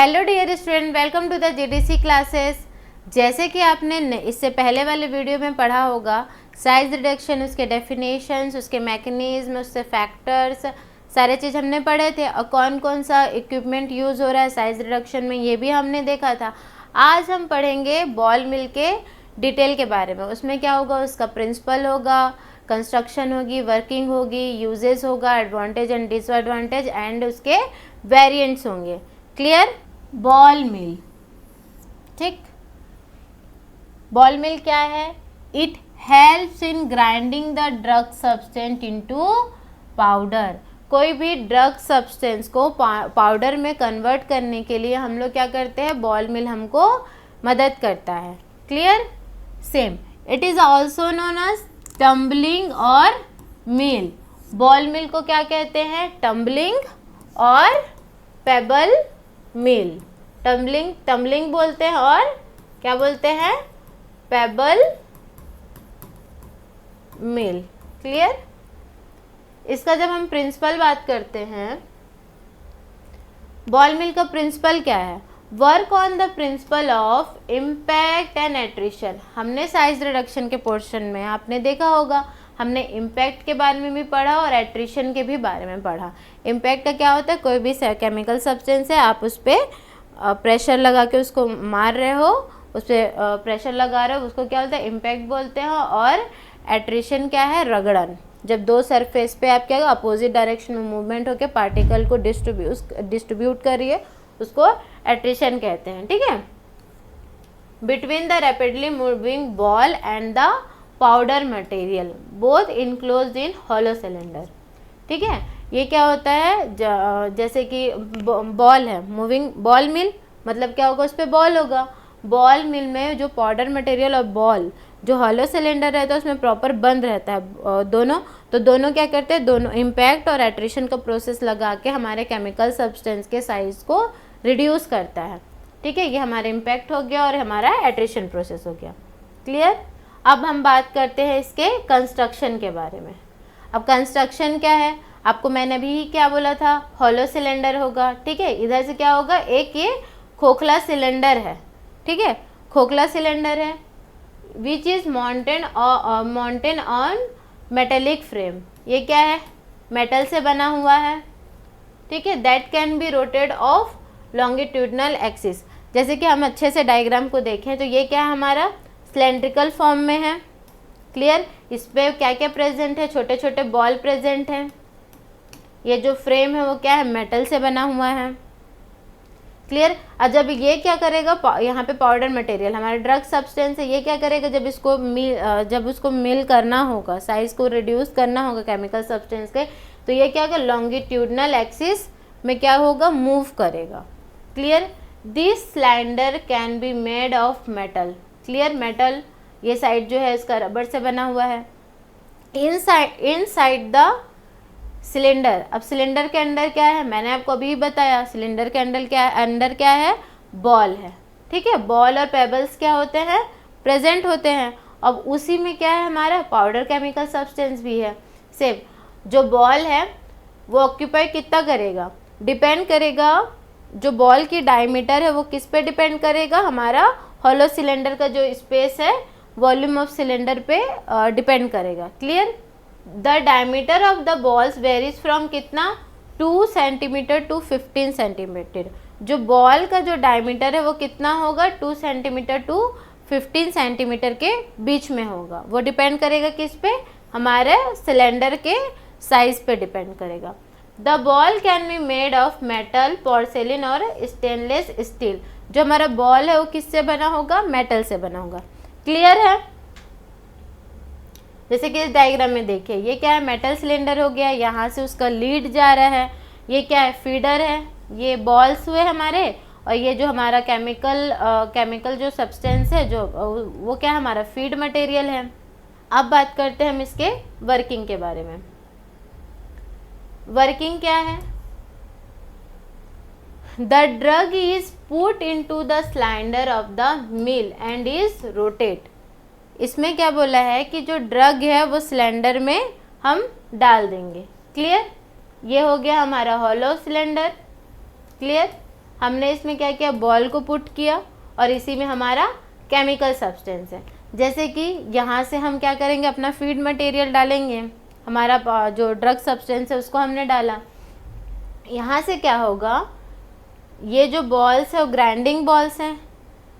Hello dear student, welcome to the GDC classes. जैसे कि आपने इससे पहले वाले वीडियो में पढ़ा होगा, साइज रिडक्शन, उसके डेफिनेशंस, उसके मैकेनिज्म, उससे फैक्टर्स, सारे चीज़ हमने पढ़े थे। और कौन कौन सा इक्विपमेंट यूज़ हो रहा है साइज रिडक्शन में, ये भी हमने देखा था। आज हम पढ़ेंगे बॉल मिल के डिटेल के बारे में। उसमें क्या होगा, उसका प्रिंसिपल होगा, कंस्ट्रक्शन होगी, वर्किंग होगी, यूजेस होगा, एडवांटेज एंड डिसएडवांटेज एंड उसके वेरिएंट्स होंगे। क्लियर? बॉल मिल, ठीक। बॉल मिल क्या है? It helps in grinding the drug substance into powder. कोई भी ड्रग सब्सटेंस को पाउडर में कन्वर्ट करने के लिए हम लोग क्या करते हैं, बॉल मिल हमको मदद करता है। Clear? Same, it is also known as tumbling और मिल। बॉल मिल को क्या कहते हैं? टम्बलिंग और पेबल मिल। टम्बलिंग बोलते हैं और क्या बोलते हैं? पेबल मिल। क्लियर? इसका जब हम प्रिंसिपल बात करते हैं, बॉल मिल का प्रिंसिपल क्या है? Work on the principle of impact and attrition. हमने साइज रिडक्शन के पोर्शन में आपने देखा होगा, हमने इम्पैक्ट के बारे में भी पढ़ा और एट्रिशन के भी बारे में पढ़ा। इम्पैक्ट का क्या होता है? कोई भी केमिकल सब्सटेंस है, आप उस पर प्रेशर लगा के उसको मार रहे हो, उस पर प्रेशर लगा रहे हो, उसको क्या बोलते हैं? इम्पैक्ट बोलते हैं। और एट्रिशन क्या है? रगड़न। जब दो सरफेस पे आप क्या अपोजिट डायरेक्शन में मूवमेंट होकर पार्टिकल को डिस्ट्रीब्यूट कर रही है, उसको एट्रिशन कहते हैं। ठीक है? Between the rapidly moving ball and the powder material both enclosed in hollow cylinder. ठीक है? ये क्या होता है? जैसे कि बॉल है, मूविंग बॉल मिल, मतलब क्या होगा? उस पर बॉल होगा। बॉल मिल में जो पाउडर मटेरियल और बॉल जो हॉलो सिलेंडर रहता है उसमें प्रॉपर बंद रहता है दोनों। तो दोनों क्या करते हैं? दोनों इम्पैक्ट और एट्रिशन का प्रोसेस लगा के हमारे केमिकल सब्सटेंस के साइज को रिड्यूस करता है। ठीक है? ये हमारा इम्पैक्ट हो गया और हमारा एट्रिशन प्रोसेस हो गया। क्लियर? अब हम बात करते हैं इसके कंस्ट्रक्शन के बारे में। अब कंस्ट्रक्शन क्या है? आपको मैंने अभी क्या बोला था? हॉलो सिलेंडर होगा। ठीक है? इधर से क्या होगा? एक ये खोखला सिलेंडर है। ठीक है? खोखला सिलेंडर है which is mountain on metallic frame. ये क्या है? मेटल से बना हुआ है। ठीक है? That can be rotate of longitudinal axis. जैसे कि हम अच्छे से डायग्राम को देखें तो ये क्या है? हमारा सिलेंड्रिकल फॉर्म में है। क्लियर? इस पे क्या क्या प्रेजेंट है? छोटे छोटे बॉल प्रेजेंट हैं। ये जो फ्रेम है वो क्या है? मेटल से बना हुआ है। क्लियर? और जब ये क्या करेगा, यहाँ पे पाउडर मटेरियल हमारा ड्रग सब्सटेंस है, ये क्या करेगा? जब उसको मिल करना होगा, साइज को रिड्यूस करना होगा केमिकल सब्सटेंस के, तो ये क्या होगा? लॉन्गिट्यूडनल एक्सिस में क्या होगा? मूव करेगा। Clear? This cylinder can be made of metal. Clear? Metal, ये साइड जो है इसका रबर से बना हुआ है। Inside the cylinder. अब सिलेंडर के अंदर क्या है? मैंने आपको अभी बताया, सिलेंडर के अंदर क्या है? बॉल है। ठीक है? बॉल और पेबल्स क्या होते हैं? प्रेजेंट होते हैं। अब उसी में क्या है? हमारा पाउडर केमिकल सब्सटेंस भी है। सेम, जो बॉल है वो ऑक्यूपाई कितना करेगा? डिपेंड करेगा, जो बॉल की डायमीटर है वो किस पे डिपेंड करेगा? हमारा हॉलो सिलेंडर का जो स्पेस है, वॉल्यूम ऑफ सिलेंडर पे डिपेंड करेगा। Clear? The diameter of the balls varies from कितना? 2 सेंटीमीटर टू 15 सेंटीमीटर। जो बॉल का जो डायमीटर है वो कितना होगा? 2 सेंटीमीटर टू 15 सेंटीमीटर के बीच में होगा। वो डिपेंड करेगा किस पे? हमारे सिलेंडर के साइज पे डिपेंड करेगा। The ball can be made of metal, पोर्सेलिन और स्टेनलेस स्टील। जो हमारा बॉल है वो किससे बना होगा? मेटल से बना होगा। क्लियर है? जैसे कि इस डायग्राम में देखिए, ये क्या है? मेटल सिलेंडर हो गया, यहाँ से उसका लीड जा रहा है। ये क्या है? फीडर है। ये बॉल्स हुए हमारे, और ये जो हमारा केमिकल जो सब्सटेंस है जो वो क्या है? हमारा फीड मटेरियल है। अब बात करते हैं हम इसके वर्किंग के बारे में। वर्किंग क्या है? The drug is put into the cylinder of the mill and is rotate. इसमें क्या बोला है कि जो ड्रग है वो सिलेंडर में हम डाल देंगे। क्लियर? ये हो गया हमारा हॉलो सिलेंडर। क्लियर? हमने इसमें क्या किया, बॉल को पुट किया और इसी में हमारा केमिकल सब्सटेंस है। जैसे कि यहाँ से हम क्या करेंगे, अपना फीड मटेरियल डालेंगे, हमारा जो ड्रग सब्सटेंस है उसको हमने डाला। यहाँ से क्या होगा, ये जो बॉल्स है वो ग्राइंडिंग बॉल्स हैं,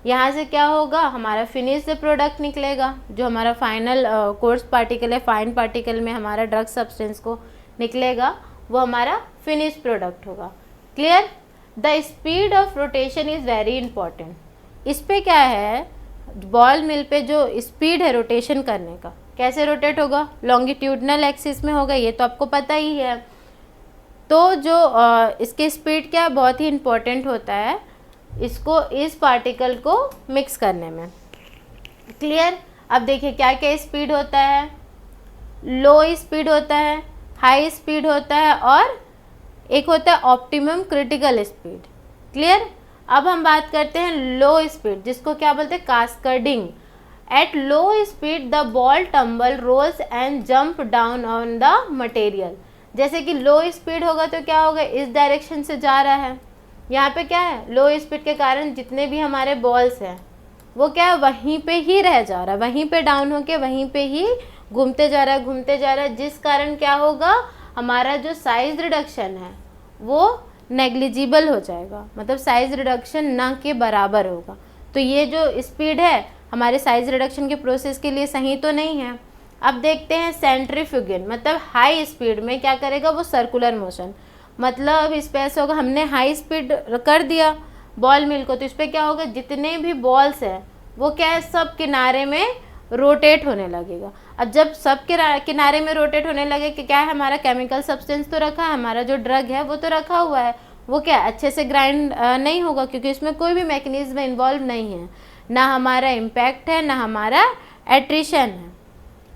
यहाँ से क्या होगा, हमारा फिनिश्ड प्रोडक्ट निकलेगा, जो हमारा फाइनल कोर्स पार्टिकल है, फाइन पार्टिकल में हमारा ड्रग सब्सटेंस को निकलेगा, वो हमारा फिनिश्ड प्रोडक्ट होगा। Clear. The speed of rotation is very important. इस पे क्या है, बॉल मिल पे जो स्पीड है रोटेशन करने का, कैसे रोटेट होगा, लॉन्गिट्यूडनल एक्सिस में होगा, ये तो आपको पता ही है। तो जो इसकी स्पीड क्या बहुत ही इम्पोर्टेंट होता है इसको, इस पार्टिकल को मिक्स करने में। क्लियर। अब देखिए क्या क्या स्पीड होता है, लो स्पीड होता है, हाई स्पीड होता है और एक होता है ऑप्टिमम क्रिटिकल स्पीड। क्लियर। अब हम बात करते हैं लो स्पीड, जिसको क्या बोलते हैं, cascading. At low speed the ball tumble rolls and jump down on the material. जैसे कि लो स्पीड होगा तो क्या होगा, इस डायरेक्शन से जा रहा है, यहाँ पे क्या है, लो स्पीड के कारण जितने भी हमारे बॉल्स हैं वो क्या है, वहीं पे ही रह जा रहा है, वहीं पे डाउन होके वहीं पे ही घूमते जा रहा है, घूमते जा रहा है, जिस कारण क्या होगा, हमारा जो साइज रिडक्शन है वो नेग्लिजिबल हो जाएगा, मतलब साइज रिडक्शन ना के बराबर होगा। तो ये जो स्पीड है हमारे साइज रिडक्शन के प्रोसेस के लिए सही तो नहीं है। अब देखते हैं सेंट्रीफ्यूगल, मतलब हाई स्पीड में क्या करेगा वो, सर्कुलर मोशन, मतलब इस पे ऐसा होगा, हमने हाई स्पीड कर दिया बॉल मिल को, तो इस पर क्या होगा, जितने भी बॉल्स हैं वो क्या है, सब किनारे में रोटेट होने लगेगा। अब जब सब किनारे में रोटेट होने लगे कि क्या है, हमारा केमिकल सब्सटेंस तो रखा है, हमारा जो ड्रग है वो तो रखा हुआ है, वो क्या अच्छे से ग्राइंड नहीं होगा, क्योंकि इसमें कोई भी मैकेनिज्म इन्वॉल्व नहीं है, ना हमारा इम्पैक्ट है ना हमारा एट्रिशन है।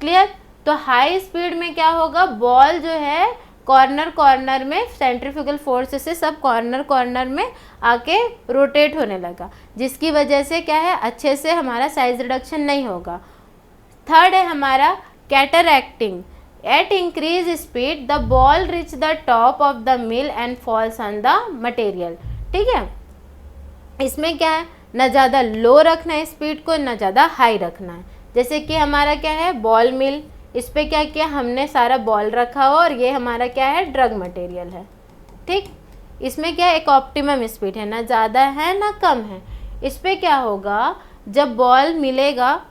क्लियर। तो हाई स्पीड में क्या होगा, बॉल जो है कॉर्नर में सेंट्रीफ्यूगल फोर्स से सब कॉर्नर में आके रोटेट होने लगा, जिसकी वजह से क्या है, अच्छे से हमारा साइज रिडक्शन नहीं होगा। थर्ड है हमारा cataracting. At increase speed the ball reach the top of the mill and falls on the material. ठीक है, इसमें क्या है, ना ज़्यादा लो रखना है स्पीड को, ना ज़्यादा हाई रखना है। जैसे कि हमारा क्या है, बॉल मिल, इस पर क्या किया हमने, सारा बॉल रखा हो और ये हमारा क्या है, ड्रग मटेरियल है। ठीक, इसमें क्या है, एक ऑप्टिमम स्पीड है, ना ज़्यादा है ना कम है। इस पर क्या होगा, जब बॉल मिलेगा,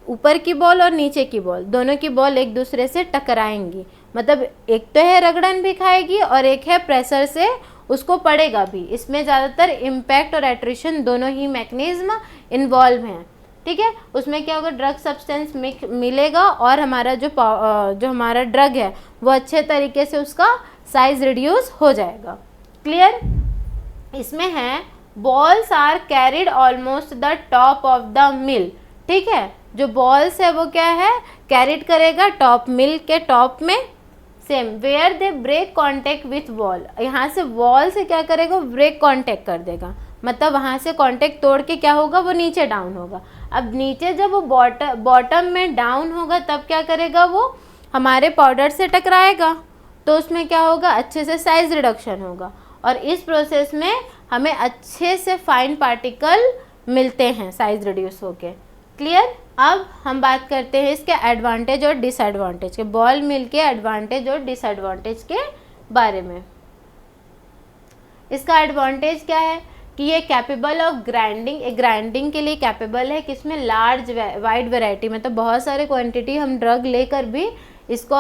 ऊपर की बॉल और नीचे की बॉल, दोनों की बॉल एक दूसरे से टकराएंगी, मतलब एक तो है रगड़न भी खाएगी और एक है प्रेशर से उसको पड़ेगा भी। इसमें ज़्यादातर इम्पैक्ट और एट्रिशन दोनों ही मैकेनिज्म इन्वॉल्व हैं। ठीक है, उसमें क्या होगा, ड्रग सब्सटेंस मिलेगा और हमारा जो हमारा ड्रग है वो अच्छे तरीके से उसका साइज रिड्यूस हो जाएगा। क्लियर। इसमें है balls are carried almost the top of the mill. ठीक है, जो बॉल्स है वो क्या है, कैरिड करेगा टॉप, मिल के टॉप में। Same where they break contact with wall, यहाँ से वॉल से क्या करेगा, ब्रेक कांटेक्ट कर देगा, मतलब वहाँ से कांटेक्ट तोड़ के क्या होगा, वो नीचे डाउन होगा। अब नीचे जब वो बॉटम में डाउन होगा तब क्या करेगा, वो हमारे पाउडर से टकराएगा, तो उसमें क्या होगा, अच्छे से साइज रिडक्शन होगा और इस प्रोसेस में हमें अच्छे से फाइन पार्टिकल मिलते हैं साइज रिड्यूस होके। क्लियर। अब हम बात करते हैं इसके एडवांटेज और डिसएडवांटेज के, बॉल मिल के एडवांटेज और डिसएडवांटेज के बारे में। इसका एडवांटेज क्या है कि ये कैपेबल ऑफ ग्राइंडिंग के लिए कैपेबल है, कि इसमें लार्ज वाइड वैरायटी, मतलब बहुत सारे क्वांटिटी हम ड्रग लेकर भी इसको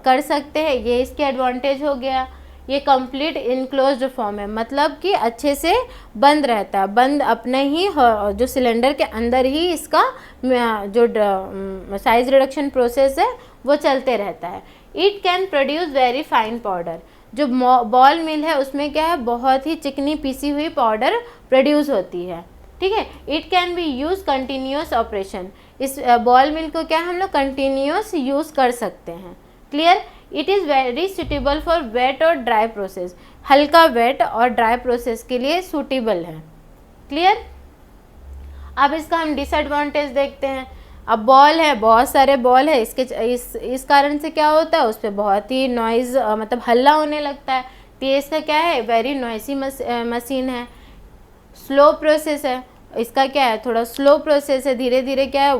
कर सकते हैं, ये इसके एडवांटेज हो गया। ये कंप्लीट इनक्लोज्ड फॉर्म है, मतलब कि अच्छे से बंद रहता है, बंद अपने ही जो सिलेंडर के अंदर ही इसका जो साइज रिडक्शन प्रोसेस है वो चलते रहता है। It can produce very fine powder, जो बॉल मिल है उसमें क्या है, बहुत ही चिकनी पीसी हुई पाउडर प्रोड्यूस होती है। ठीक है, it can be use continuous operation, इस बॉल मिल को क्या हम लोग कंटिन्यूस यूज़ कर सकते हैं। Clear. It is very suitable for wait और ड्राई प्रोसेस, हल्का वेट और ड्राई प्रोसेस के लिए सूटेबल है। क्लियर। अब इसका हम डिसएडवांटेज देखते हैं। अब बॉल है, बहुत सारे बॉल है, इस कारण से क्या होता है, उस पर बहुत ही नॉइज़ मतलब हल्ला होने लगता है, तो ये इसका क्या है, वेरी नॉइसी मशीन है। स्लो प्रोसेस है, इसका क्या है, थोड़ा स्लो प्रोसेस है, धीरे धीरे क्या है,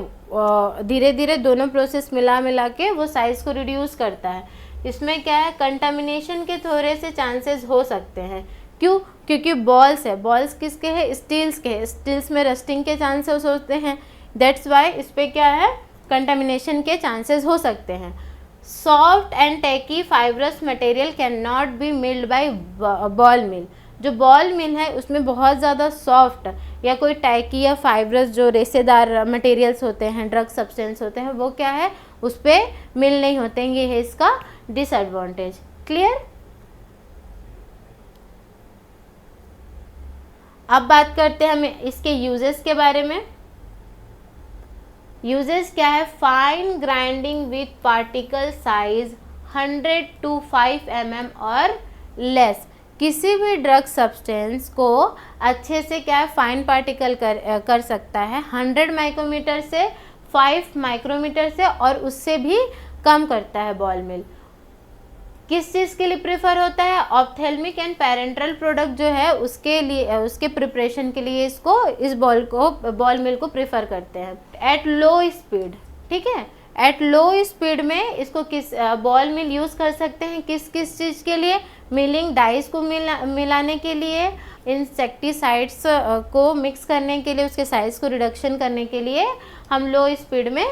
धीरे धीरे दोनों प्रोसेस मिला के वो साइज़ को रिड्यूस करता है। इसमें क्या है, कंटामिनेशन के थोड़े से चांसेस हो सकते हैं। क्यों? क्योंकि बॉल्स है, बॉल्स किसके हैं, स्टील्स के हैं, स्टील्स में रस्टिंग के चांसेस होते हैं, दैट्स वाई इस पर क्या है, कंटामिनेशन के चांसेस हो सकते हैं। Soft and tacky fibrous material can not be milled by ball mill. जो बॉल मिल है उसमें बहुत ज़्यादा सॉफ्ट या कोई टैकी या फाइब्रस जो रेसेदार मटेरियल्स होते हैं, ड्रग सब्सटेंस होते हैं, वो क्या है, उस पर मिल नहीं होते हैं। ये है इसका डिसएडवांटेज। क्लियर? अब बात करते हैं हम इसके यूजेस के बारे में। यूजेस क्या है, fine grinding with particle size 100 to 5 mm और लेस। किसी भी ड्रग सब्सटेंस को अच्छे से क्या है, फाइन पार्टिकल कर सकता है 100 माइक्रोमीटर से 5 माइक्रोमीटर से, और उससे भी कम करता है बॉल मिल। किस चीज़ के लिए प्रेफर होता है, ऑप्थेल्मिक एंड पेरेंट्रल प्रोडक्ट जो है उसके लिए, उसके प्रिपरेशन के लिए इसको, इस बॉल मिल को प्रेफर करते हैं। एट लो स्पीड, ठीक है, एट लो स्पीड में इसको किस बॉल मिल यूज़ कर सकते हैं, किस किस चीज़ के लिए, मिलिंग डाइस को मिलाने के लिए, इंसेक्टिसाइड्स को मिक्स करने के लिए, उसके साइज़ को रिडक्शन करने के लिए हम लो स्पीड में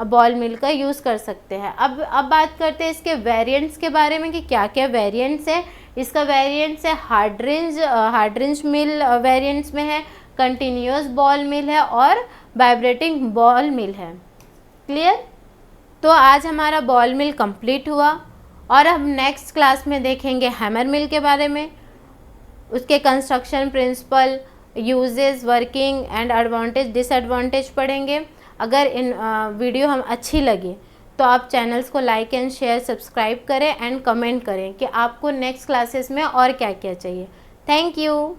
बॉल मिल का यूज़ कर सकते हैं। अब बात करते हैं इसके वेरिएंट्स के बारे में कि क्या क्या वेरिएंट्स है। इसका वेरिएंट्स है हार्ड रेंज मिल वेरिएंट्स में है, कंटिन्यूस बॉल मिल है और वाइब्रेटिंग बॉल मिल है। क्लियर? तो आज हमारा बॉल मिल कंप्लीट हुआ और हम नेक्स्ट क्लास में देखेंगे हैमर मिल के बारे में, उसके construction principle, uses, working and advantage disadvantage पढ़ेंगे। अगर इन वीडियो हम अच्छी लगी तो आप चैनल्स को लाइक एंड शेयर सब्सक्राइब करें एंड कमेंट करें कि आपको नेक्स्ट क्लासेस में और क्या क्या चाहिए। Thank you.